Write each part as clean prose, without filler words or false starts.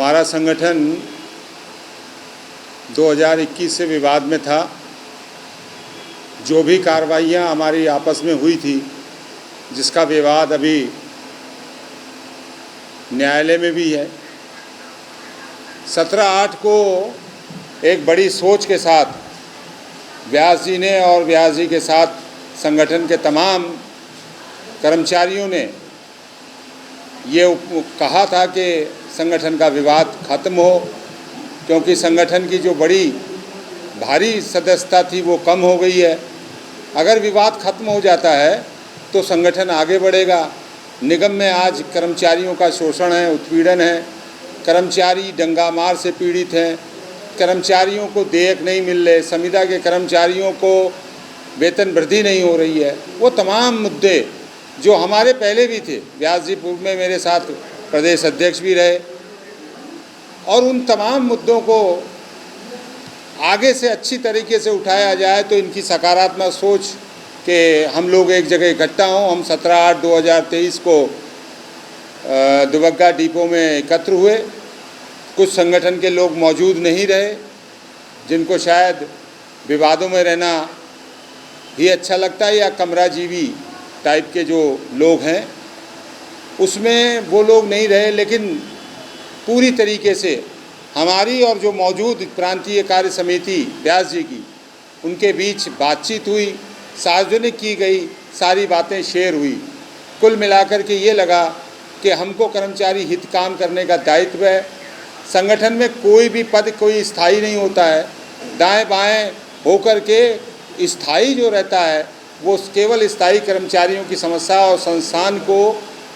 हमारा संगठन 2021 से विवाद में था। जो भी कार्रवाइयाँ हमारी आपस में हुई थी, जिसका विवाद अभी न्यायालय में भी है, 17/8 को एक बड़ी सोच के साथ व्यास जी ने और व्यास जी के साथ संगठन के तमाम कर्मचारियों ने ये कहा था कि संगठन का विवाद खत्म हो, क्योंकि संगठन की जो बड़ी भारी सदस्यता थी वो कम हो गई है। अगर विवाद खत्म हो जाता है तो संगठन आगे बढ़ेगा। निगम में आज कर्मचारियों का शोषण है, उत्पीड़न है, कर्मचारी दंगा मार से पीड़ित हैं, कर्मचारियों को देयक नहीं मिल रहे, संविदा के कर्मचारियों को वेतन वृद्धि नहीं हो रही है। वो तमाम मुद्दे जो हमारे पहले भी थे, व्यास जी पूर्व में मेरे साथ प्रदेश अध्यक्ष भी रहे, और उन तमाम मुद्दों को आगे से अच्छी तरीके से उठाया जाए तो इनकी सकारात्मक सोच कि हम लोग एक जगह इकट्ठा हों। हम 17/8/2023 को दुबग्गा डिपो में एकत्र हुए। कुछ संगठन के लोग मौजूद नहीं रहे, जिनको शायद विवादों में रहना ही अच्छा लगता है, या कमराजीवी टाइप के जो लोग हैं उसमें वो लोग नहीं रहे। लेकिन पूरी तरीके से हमारी और जो मौजूद प्रांतीय कार्य समिति व्यास जी की, उनके बीच बातचीत हुई, सार्वजनिक की गई, सारी बातें शेयर हुई। कुल मिलाकर के ये लगा कि हमको कर्मचारी हित काम करने का दायित्व है। संगठन में कोई भी पद कोई स्थायी नहीं होता है। दाएं बाएं होकर के स्थायी जो रहता है वो केवल स्थायी कर्मचारियों की समस्या और संस्थान को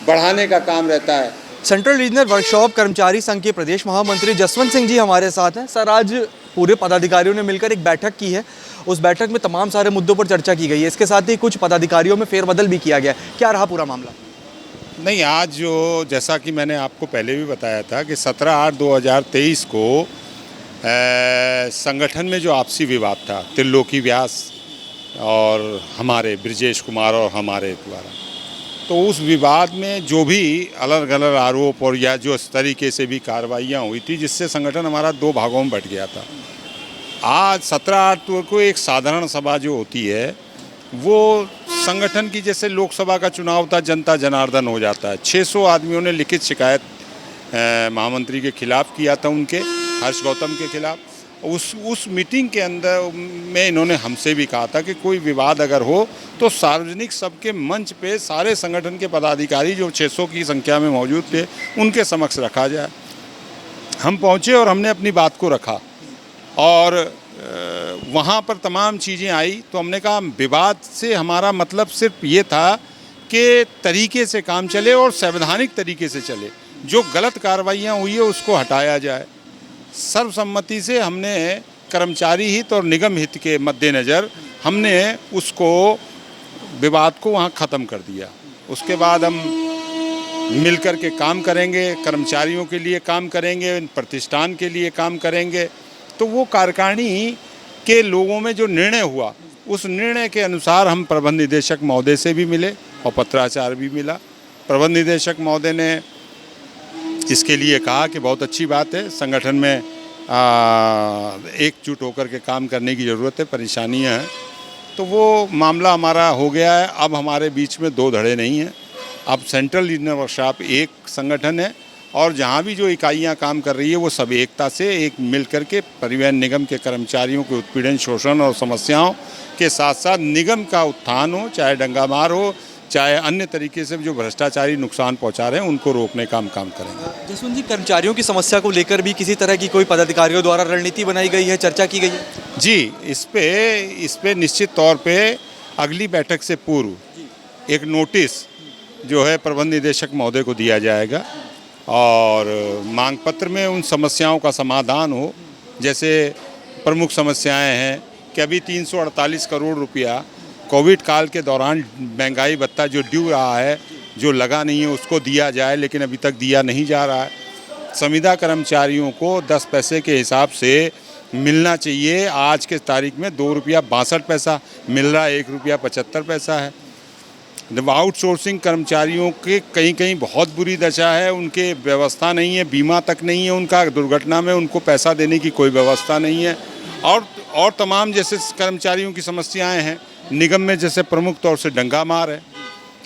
बढ़ाने का काम रहता है। सेंट्रल रीजनल वर्कशॉप कर्मचारी संघ के प्रदेश महामंत्री जसवंत सिंह जी हमारे साथ हैं। सर, आज पूरे पदाधिकारियों ने मिलकर एक बैठक की है। उस बैठक में तमाम सारे मुद्दों पर चर्चा की गई है। इसके साथ ही कुछ पदाधिकारियों में फेरबदल भी किया गया। क्या रहा पूरा मामला? नहीं, आज जो जैसा कि मैंने आपको पहले भी बताया था कि 17/8/2023 को संगठन में जो आपसी विवाद था त्रिलोकी व्यास और हमारे ब्रिजेश कुमार और हमारे द्वारा, तो उस विवाद में जो भी अलग अलग आरोप और या जो इस तरीके से भी कार्रवाइयाँ हुई थी, जिससे संगठन हमारा दो भागों में बंट गया था। आज 17/8 को एक साधारण सभा जो होती है वो संगठन की, जैसे लोकसभा का चुनाव था, जनता जनार्दन हो जाता है। 600 आदमियों ने लिखित शिकायत महामंत्री के खिलाफ किया था, उनके हर्ष गौतम के खिलाफ। उस मीटिंग के अंदर में इन्होंने हमसे भी कहा था कि कोई विवाद अगर हो तो सार्वजनिक सबके मंच पे सारे संगठन के पदाधिकारी जो 600 की संख्या में मौजूद थे उनके समक्ष रखा जाए। हम पहुँचे और हमने अपनी बात को रखा और वहाँ पर तमाम चीज़ें आई। तो हमने कहा विवाद से हमारा मतलब सिर्फ ये था कि तरीके से काम चले और संवैधानिक तरीके से चले। जो गलत कार्रवाइयाँ हुई है उसको हटाया जाए। सर्वसम्मति से हमने कर्मचारी हित और निगम हित के मद्देनज़र हमने उसको विवाद को वहाँ ख़त्म कर दिया। उसके बाद हम मिलकर के काम करेंगे, कर्मचारियों के लिए काम करेंगे, प्रतिष्ठान के लिए काम करेंगे। तो वो कार्यकारिणी के लोगों में जो निर्णय हुआ, उस निर्णय के अनुसार हम प्रबंध निदेशक महोदय से भी मिले और पत्राचार भी मिला। प्रबंध निदेशक महोदय ने इसके लिए कहा कि बहुत अच्छी बात है, संगठन में एकजुट होकर के काम करने की ज़रूरत है, परेशानियां हैं। तो वो मामला हमारा हो गया है। अब हमारे बीच में दो धड़े नहीं हैं। अब सेंट्रल रीजनल वर्कशॉप एक संगठन है और जहाँ भी जो इकाइयाँ काम कर रही है वो सब एकता से एक मिल कर के परिवहन निगम के कर्मचारियों के उत्पीड़न, शोषण और समस्याओं के साथ साथ निगम का उत्थान हो, चाहे डंगामार हो, चाहे अन्य तरीके से जो भ्रष्टाचारी नुकसान पहुंचा रहे हैं उनको रोकने का हम काम करेंगे। जसवंत जी, कर्मचारियों की समस्या को लेकर भी किसी तरह की कोई पदाधिकारियों द्वारा रणनीति बनाई गई है, चर्चा की गई है? जी, इस पे निश्चित तौर पे अगली बैठक से पूर्व एक नोटिस जो है प्रबंध निदेशक महोदय को दिया जाएगा और मांग पत्र में उन समस्याओं का समाधान हो। जैसे प्रमुख समस्याएं हैं कि अभी 348 करोड़ रुपया कोविड काल के दौरान महंगाई भत्ता जो ड्यू रहा है, जो लगा नहीं है, उसको दिया जाए, लेकिन अभी तक दिया नहीं जा रहा है। संविदा कर्मचारियों को 10 पैसे के हिसाब से मिलना चाहिए। आज के तारीख में 2 रुपया 62 पैसा मिल रहा है, 1 रुपया 75 पैसा है। आउटसोर्सिंग कर्मचारियों के कहीं कहीं बहुत बुरी दशा है, उनके व्यवस्था नहीं है, बीमा तक नहीं है उनका, दुर्घटना में उनको पैसा देने की कोई व्यवस्था नहीं है। और तमाम जैसे कर्मचारियों की समस्याएं हैं, निगम में जैसे प्रमुख तौर से डंगा मार है,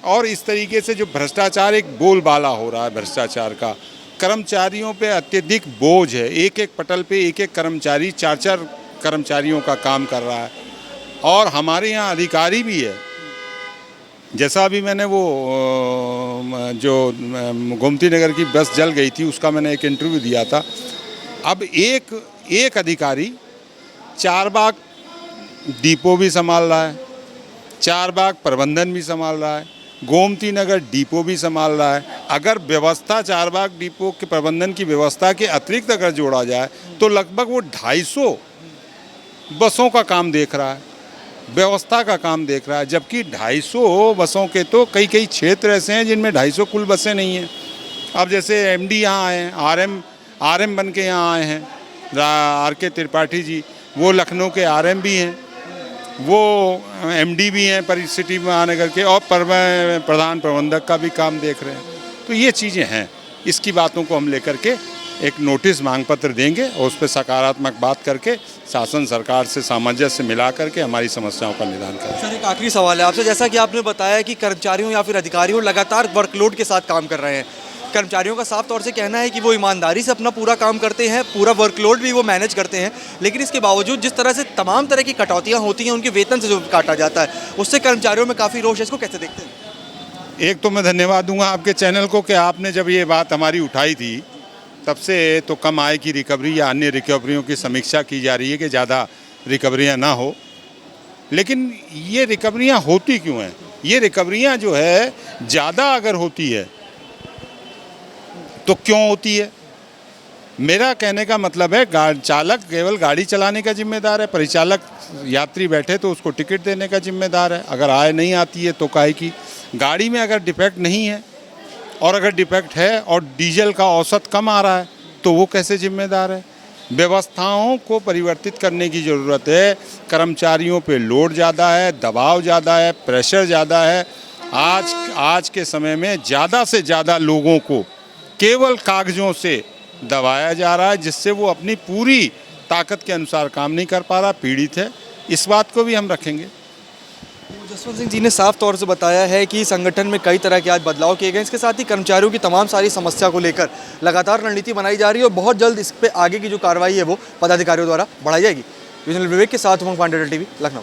और इस तरीके से जो भ्रष्टाचार एक बोलबाला हो रहा है भ्रष्टाचार का, कर्मचारियों पे अत्यधिक बोझ है। एक एक पटल पे एक एक कर्मचारी, चार चार कर्मचारियों का काम कर रहा है। और हमारे यहाँ अधिकारी भी है, जैसा अभी मैंने वो जो गोमती नगर की बस जल गई थी उसका मैंने एक इंटरव्यू दिया था। अब एक अधिकारी चारबाग डिपो भी संभाल रहा है, चारबाग प्रबंधन भी संभाल रहा है, गोमती नगर डिपो भी संभाल रहा है। अगर व्यवस्था चारबाग डिपो के प्रबंधन की व्यवस्था के अतिरिक्त अगर जोड़ा जाए तो लगभग वो 250 बसों का काम देख रहा है, व्यवस्था का काम देख रहा है। जबकि 250 बसों के तो कई कई क्षेत्र ऐसे हैं जिनमें 250 कुल बसें नहीं हैं। अब जैसे एमडी यहाँ आए हैं, आरएम बन के यहाँ आए हैं, RK त्रिपाठी जी, वो लखनऊ के आरएम भी हैं, वो एमडी भी हैं परिसिटी महानगर के, और प्रधान प्रबंधक का भी काम देख रहे हैं। तो ये चीज़ें हैं, इसकी बातों को हम लेकर के एक नोटिस मांग पत्र देंगे और उस पर सकारात्मक बात करके शासन सरकार से सामंजस्य मिला करके हमारी समस्याओं का निदान करें। सर, एक आखिरी सवाल है आपसे। जैसा कि आपने बताया कि कर्मचारियों या फिर अधिकारियों लगातार वर्कलोड के साथ काम कर रहे हैं, कर्मचारियों का साफ तौर से कहना है कि वो ईमानदारी से अपना पूरा काम करते हैं, पूरा वर्कलोड भी वो मैनेज करते हैं, लेकिन इसके बावजूद जिस तरह से तमाम तरह की कटौतियाँ होती हैं, उनके वेतन से जो काटा जाता है, उससे कर्मचारियों में काफ़ी रोष है। इसको कैसे देखते हैं? एक तो मैं धन्यवाद दूंगा आपके चैनल को कि आपने जब ये बात हमारी उठाई थी तब से तो कम आय की रिकवरी या अन्य रिकवरियों की समीक्षा की जा रही है कि ज़्यादा रिकवरियाँ ना हो। लेकिन ये रिकवरियाँ होती क्यों हैं? ये रिकवरियाँ जो है ज़्यादा अगर होती है तो क्यों होती है? मेरा कहने का मतलब है चालक केवल गाड़ी चलाने का जिम्मेदार है, परिचालक यात्री बैठे तो उसको टिकट देने का जिम्मेदार है। अगर आय नहीं आती है तो काहे की? गाड़ी में अगर डिफेक्ट नहीं है और अगर डिफेक्ट है और डीजल का औसत कम आ रहा है तो वो कैसे जिम्मेदार है? व्यवस्थाओं को परिवर्तित करने की ज़रूरत है। कर्मचारियों पे लोड ज़्यादा है, दबाव ज़्यादा है, प्रेशर ज़्यादा है। आज के समय में ज़्यादा से ज़्यादा लोगों को केवल कागज़ों से दबाया जा रहा है, जिससे वो अपनी पूरी ताकत के अनुसार काम नहीं कर पा रहा, पीड़ित है। इस बात को भी हम रखेंगे। जसवंत सिंह जी ने साफ तौर से बताया है कि संगठन में कई तरह के आज बदलाव किए गए। इसके साथ ही कर्मचारियों की तमाम सारी समस्या को लेकर लगातार रणनीति बनाई जा रही है और बहुत जल्द इस पे आगे की जो कार्रवाई है वो पदाधिकारियों द्वारा बढ़ाई जाएगी। विवेक के साथ उमंग पांडे, टीवी, लखनऊ।